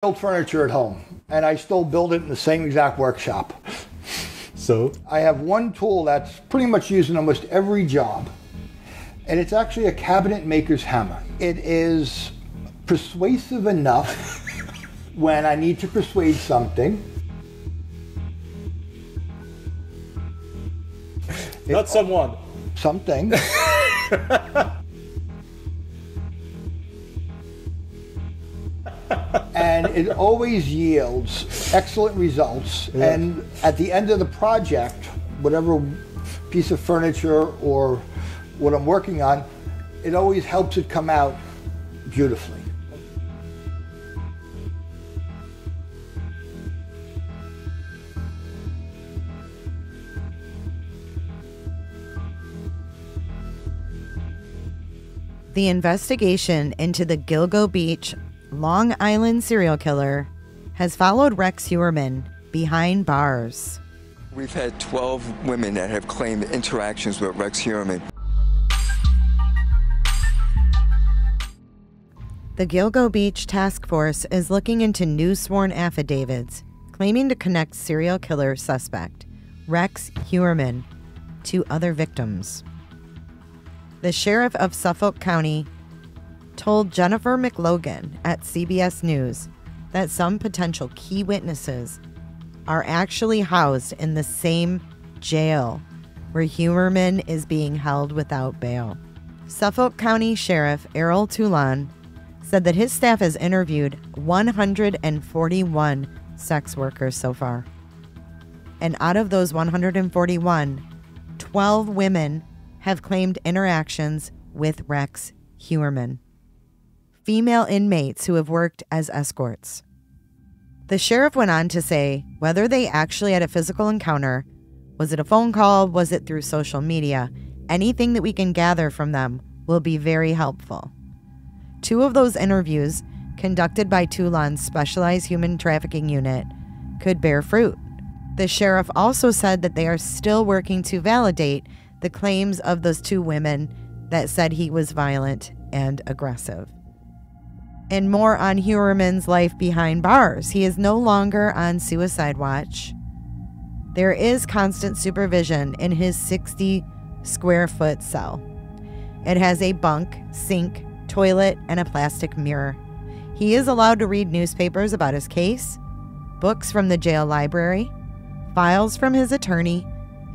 Build furniture at home, and I still build it in the same exact workshop. So? I have one tool that's pretty much used in almost every job, and it's actually a cabinet maker's hammer. It is persuasive enough when I need to persuade something. Not someone. Something. And it always yields excellent results. Yeah. And at the end of the project, whatever piece of furniture or what I'm working on, it always helps it come out beautifully. The investigation into the Gilgo Beach, Long Island serial killer has followed Rex Heuermann behind bars. We've had 12 women that have claimed interactions with Rex Heuermann. The Gilgo Beach Task Force is looking into new sworn affidavits claiming to connect serial killer suspect Rex Heuermann to other victims. The sheriff of Suffolk County told Jennifer McLogan at CBS News that some potential key witnesses are actually housed in the same jail where Heuermann is being held without bail. Suffolk County Sheriff Errol Toulon said that his staff has interviewed 141 sex workers so far. And out of those 141, 12 women have claimed interactions with Rex Heuermann, female inmates who have worked as escorts. The sheriff went on to say whether they actually had a physical encounter, was it a phone call, was it through social media, anything that we can gather from them will be very helpful. 2 of those interviews, conducted by Toulon's Specialized Human Trafficking Unit, could bear fruit. The sheriff also said that they are still working to validate the claims of those 2 women that said he was violent and aggressive. And more on Heuermann's life behind bars. He is no longer on suicide watch. There is constant supervision in his 60-square-foot cell. It has a bunk, sink, toilet, and a plastic mirror. He is allowed to read newspapers about his case, books from the jail library, files from his attorney,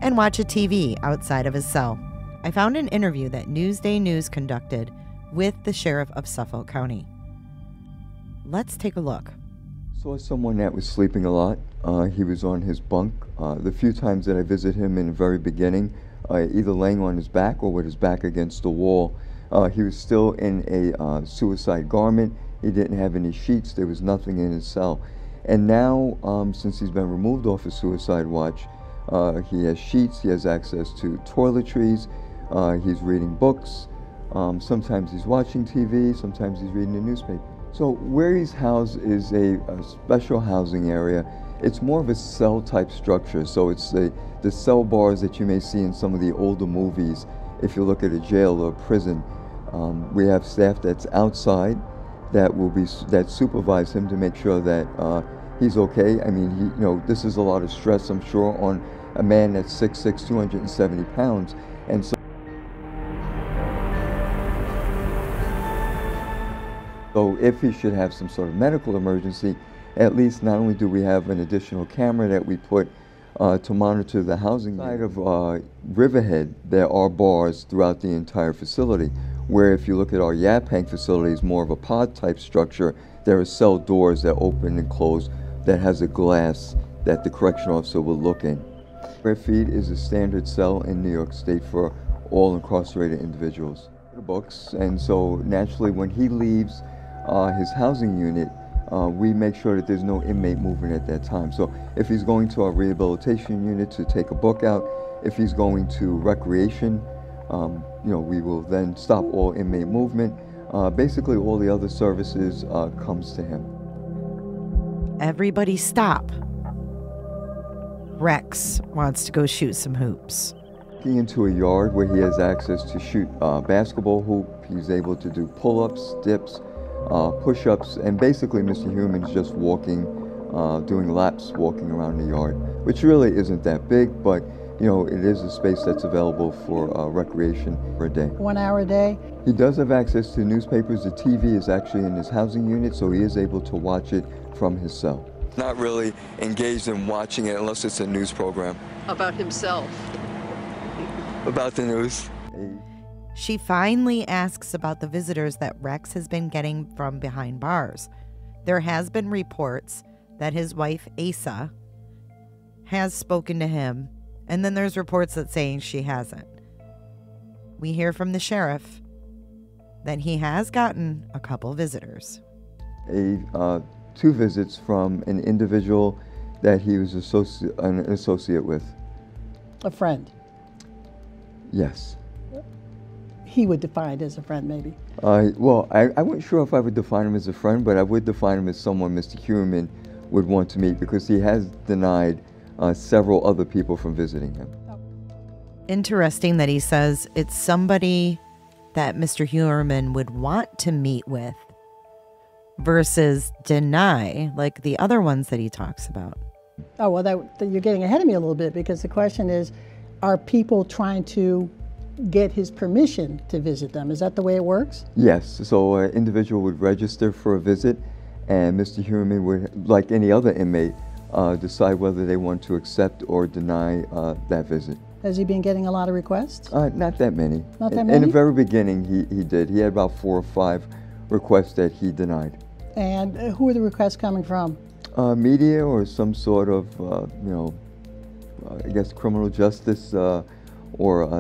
and watch a TV outside of his cell. I found an interview that Newsday News conducted with the sheriff of Suffolk County. Let's take a look. Saw someone that was sleeping a lot. He was on his bunk. The few times that I visited him in the very beginning, either laying on his back or with his back against the wall. He was still in a suicide garment. He didn't have any sheets. There was nothing in his cell. And now, since he's been removed off of suicide watch, he has sheets, he has access to toiletries, he's reading books, sometimes he's watching TV, sometimes he's reading the newspaper. So where he's housed is a special housing area. It's more of a cell type structure, so it's the cell bars that you may see in some of the older movies. If you look at a jail or a prison, we have staff that's outside that supervise him to make sure that he's okay. I mean, this is a lot of stress, I'm sure, on a man that's 6'6", 270 pounds, and so if he should have some sort of medical emergency, at least not only do we have an additional camera that we put to monitor the housing side of Riverhead, there are bars throughout the entire facility, where if you look at our Yaphank facilities, more of a pod type structure, there are cell doors that open and close that has a glass that the correctional officer will look in. Square feet is a standard cell in New York State for all incarcerated individuals. The books, and so naturally when he leaves his housing unit, we make sure that there's no inmate movement at that time. So if he's going to our rehabilitation unit to take a book out, if he's going to recreation, we will then stop all inmate movement. Basically all the other services comes to him. Everybody stop. Rex wants to go shoot some hoops. Into a yard where he has access to shoot basketball hoop. He's able to do pull-ups, dips, push-ups, and basically Mr. Heuermann is just walking, doing laps, walking around the yard, which really isn't that big, but you know, it is a space that's available for recreation for a day. 1 hour a day? He does have access to newspapers. The TV is actually in his housing unit, so he is able to watch it from his cell. Not really engaged in watching it unless it's a news program. About himself. About the news. She finally asks about the visitors that Rex has been getting from behind bars. There has been reports that his wife, Asa, has spoken to him, and then there's reports that saying she hasn't. We hear from the sheriff that he has gotten a couple visitors. 2 visits from an individual that he was an associate with. A friend? Yes. He would define as a friend, maybe. Well, I wasn't sure if I would define him as a friend, but I would define him as someone Mr. Heuermann would want to meet, because he has denied several other people from visiting him. Interesting that he says it's somebody that Mr. Heuermann would want to meet with versus deny, like the other ones that he talks about. Oh, well, you're getting ahead of me a little bit, because the question is, are people trying to get his permission to visit them? Is that the way it works? Yes, so an individual would register for a visit, and Mr. Heuermann would, like any other inmate, decide whether they want to accept or deny that visit. Has he been getting a lot of requests? Not that many. Not that many? In the very beginning, he did. He had about 4 or 5 requests that he denied. And who are the requests coming from? Media or some sort of, you know, I guess criminal justice or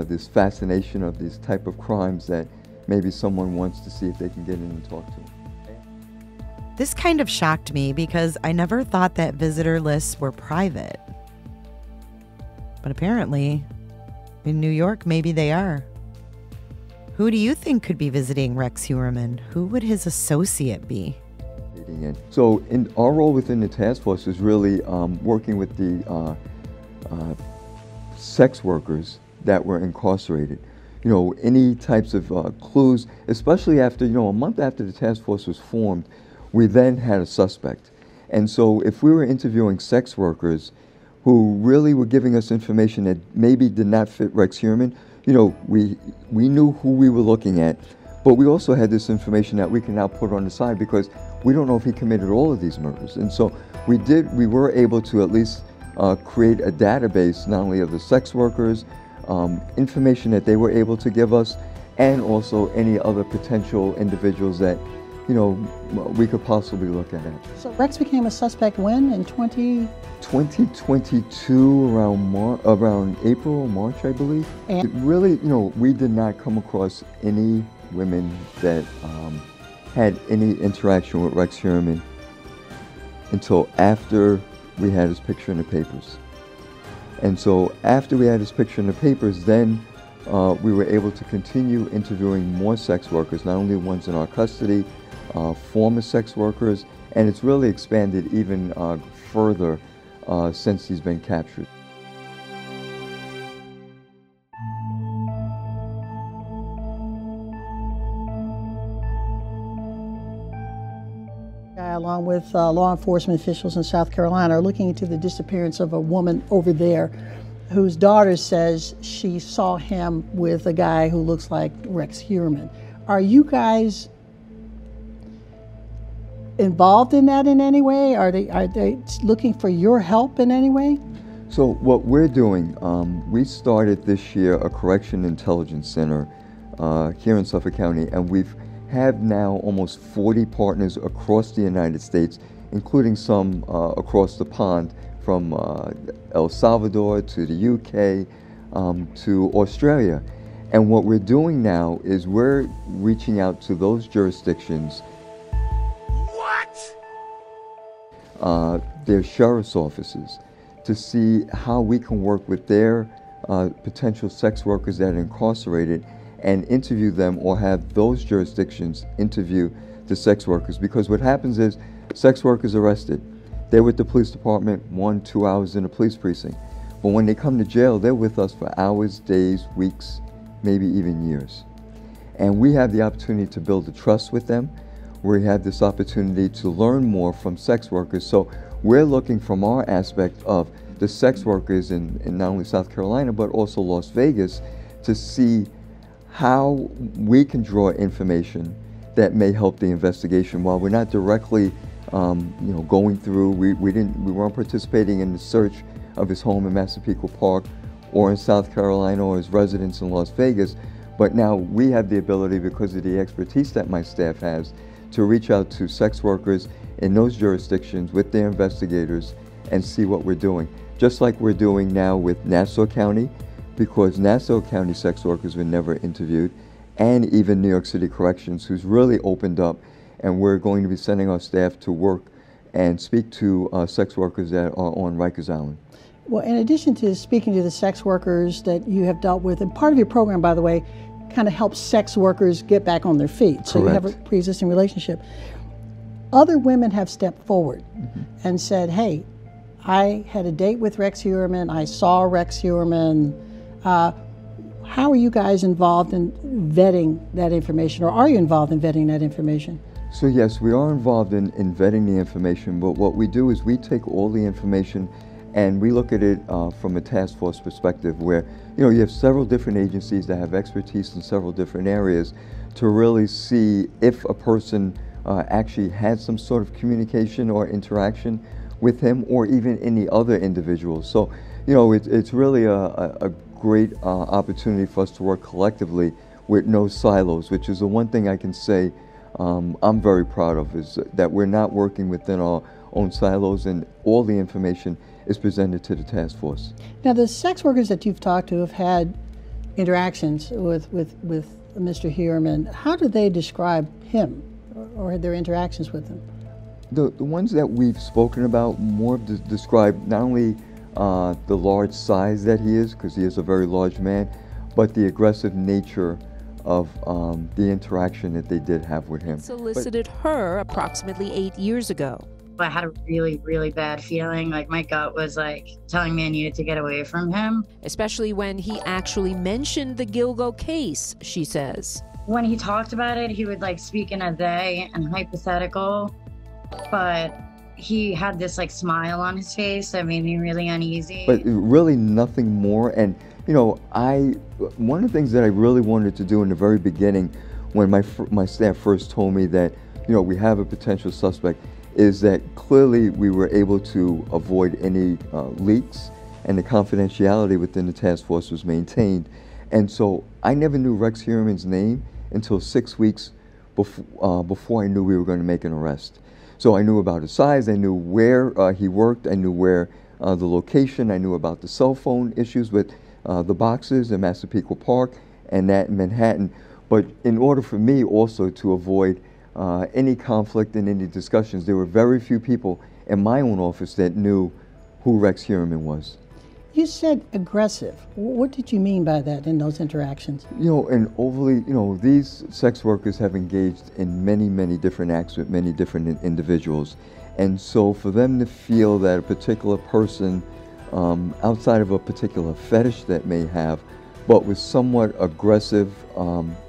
this fascination of these type of crimes that maybe someone wants to see if they can get in and talk to him. This kind of shocked me because I never thought that visitor lists were private. But apparently, in New York, maybe they are. Who do you think could be visiting Rex Heuermann? Who would his associate be? So our role within the task force is really working with the sex workers that were incarcerated. You know, any types of clues, especially after, you know, a month after the task force was formed, we then had a suspect. And so if we were interviewing sex workers who really were giving us information that maybe did not fit Rex Heuermann, you know, we knew who we were looking at, but we also had this information that we can now put on the side because we don't know if he committed all of these murders. And so we were able to at least create a database, not only of the sex workers, information that they were able to give us, and also any other potential individuals that, you know, we could possibly look at. So Rex became a suspect when? In 2022, around April or March, I believe. And really, you know, we did not come across any women that had any interaction with Rex Heuermann until after we had his picture in the papers. And so after we had his picture in the papers, then we were able to continue interviewing more sex workers, not only ones in our custody, former sex workers, and it's really expanded even further since he's been captured. Along with law enforcement officials in South Carolina, are looking into the disappearance of a woman over there whose daughter says she saw him with a guy who looks like Rex Heuermann. Are you guys involved in that in any way? Are they looking for your help in any way? So what we're doing, we started this year a correction intelligence center here in Suffolk County, and we've have now almost 40 partners across the United States, including some across the pond, from El Salvador to the UK to Australia. And what we're doing now is we're reaching out to those jurisdictions, their sheriff's offices, to see how we can work with their potential sex workers that are incarcerated and interview them, or have those jurisdictions interview the sex workers. Because what happens is sex workers arrested, they're with the police department 1-2 hours in a police precinct. But when they come to jail, they're with us for hours, days, weeks, maybe even years. And we have the opportunity to build a trust with them. we have this opportunity to learn more from sex workers. So we're looking from our aspect of the sex workers in not only South Carolina, but also Las Vegas, to see how we can draw information that may help the investigation. While we're not directly going through, we weren't participating in the search of his home in Massapequa Park or in South Carolina or his residence in Las Vegas, but now we have the ability, because of the expertise that my staff has, to reach out to sex workers in those jurisdictions with their investigators and see what we're doing. Just like we're doing now with Nassau County, because Nassau County sex workers were never interviewed, and even New York City Corrections, who's really opened up, and we're going to be sending our staff to work and speak to sex workers that are on Rikers Island. Well, in addition to speaking to the sex workers that you have dealt with, and part of your program, by the way, kind of helps sex workers get back on their feet. So Correct. you have a pre-existing relationship. Other women have stepped forward and said, hey, I had a date with Rex Heuermann, I saw Rex Heuermann. How are you guys involved in vetting that information, or are you involved in vetting that information? So yes, we are involved in vetting the information, but what we do is we take all the information and we look at it from a task force perspective, where you have several different agencies that have expertise in several different areas to really see if a person actually had some sort of communication or interaction with him, or even any other individuals. So it's really a great opportunity for us to work collectively with no silos, which is the one thing I can say I'm very proud of, is that we're not working within our own silos, and all the information is presented to the task force. Now, the sex workers that you've talked to have had interactions with Mr. Heuermann. How do they describe him, or their interactions with him? The ones that we've spoken about more describe not only the large size that he is, because he is a very large man, but the aggressive nature of the interaction that they did have with him. Solicited her approximately 8 years ago. I had a really, really bad feeling. Like, my gut was like telling me I needed to get away from him. Especially when he actually mentioned the Gilgo case, she says. When he talked about it, he would like speak in a they and hypothetical, but he had this like smile on his face that made me really uneasy. But really nothing more. And one of the things that I really wanted to do in the very beginning, when my staff first told me that we have a potential suspect, is that clearly we were able to avoid any leaks, and the confidentiality within the task force was maintained. And so I never knew Rex Heuermann's name until 6 weeks before I knew we were going to make an arrest. So I knew about his size, I knew where he worked, I knew where the location, I knew about the cell phone issues with the boxes in Massapequa Park and that in Manhattan. But in order for me also to avoid any conflict and any discussions, there were very few people in my own office that knew who Rex Heuermann was. You said aggressive. What did you mean by that in those interactions? And overly, these sex workers have engaged in many, many different acts with many different individuals. And so for them to feel that a particular person, outside of a particular fetish that may have, but was somewhat aggressive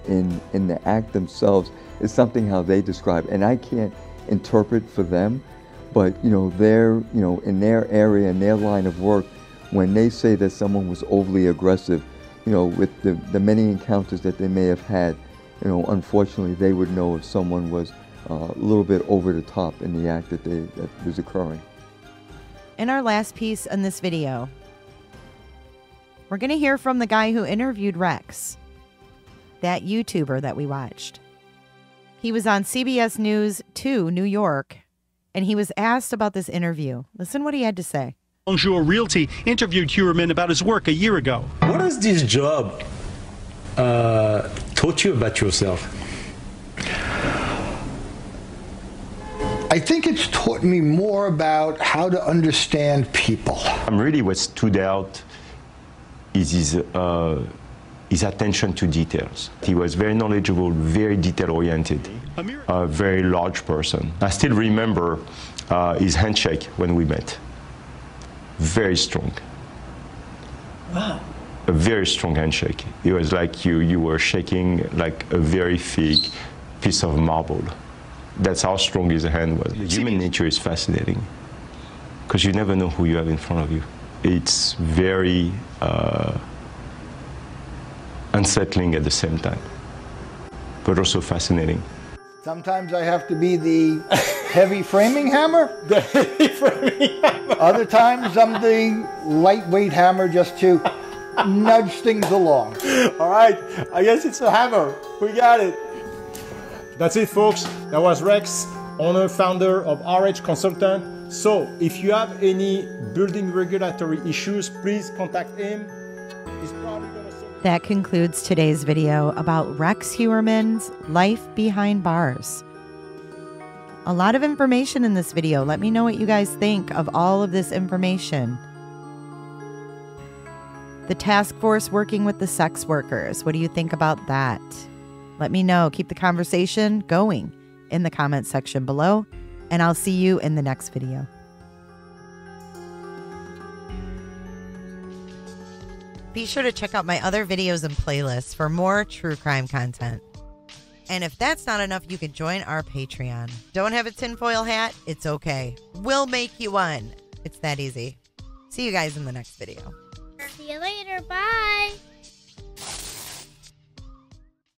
in the act themselves, is something how they describe. And I can't interpret for them, but they're in their area, in their line of work, when they say that someone was overly aggressive, with the many encounters that they may have had, unfortunately they would know if someone was a little bit over the top in the act that was occurring. In our last piece in this video, we're going to hear from the guy who interviewed Rex, that YouTuber that we watched. He was on CBS News 2, New York, and he was asked about this interview. Listen what he had to say. Bonjour Realty interviewed Heuermann about his work a year ago. What has this job taught you about yourself? I think it's taught me more about how to understand people. Really what stood out is his attention to details. He was very knowledgeable, very detail-oriented, a very large person. I still remember his handshake when we met. Very strong. Wow. A very strong handshake. It was like you were shaking like a very thick piece of marble. That's how strong his hand was. Human nature is fascinating because you never know who you have in front of you. It's very unsettling at the same time, but also fascinating. Sometimes I have to be the heavy framing hammer. The heavy framing hammer. Other times I'm the lightweight hammer just to nudge things along. All right, I guess it's a hammer. We got it. That's it, folks. That was Rex, owner, founder of RH Consultant. So if you have any building regulatory issues, please contact him. He's probably gonna solve. That concludes today's video about Rex Heuermann's life behind bars. A lot of information in this video. Let me know what you guys think of all of this information. The task force working with the sex workers. What do you think about that? Let me know. Keep the conversation going in the comments section below, and I'll see you in the next video. Be sure to check out my other videos and playlists for more true crime content. And if that's not enough, you can join our Patreon. Don't have a tinfoil hat? It's okay. We'll make you one. It's that easy. See you guys in the next video. See you later. Bye.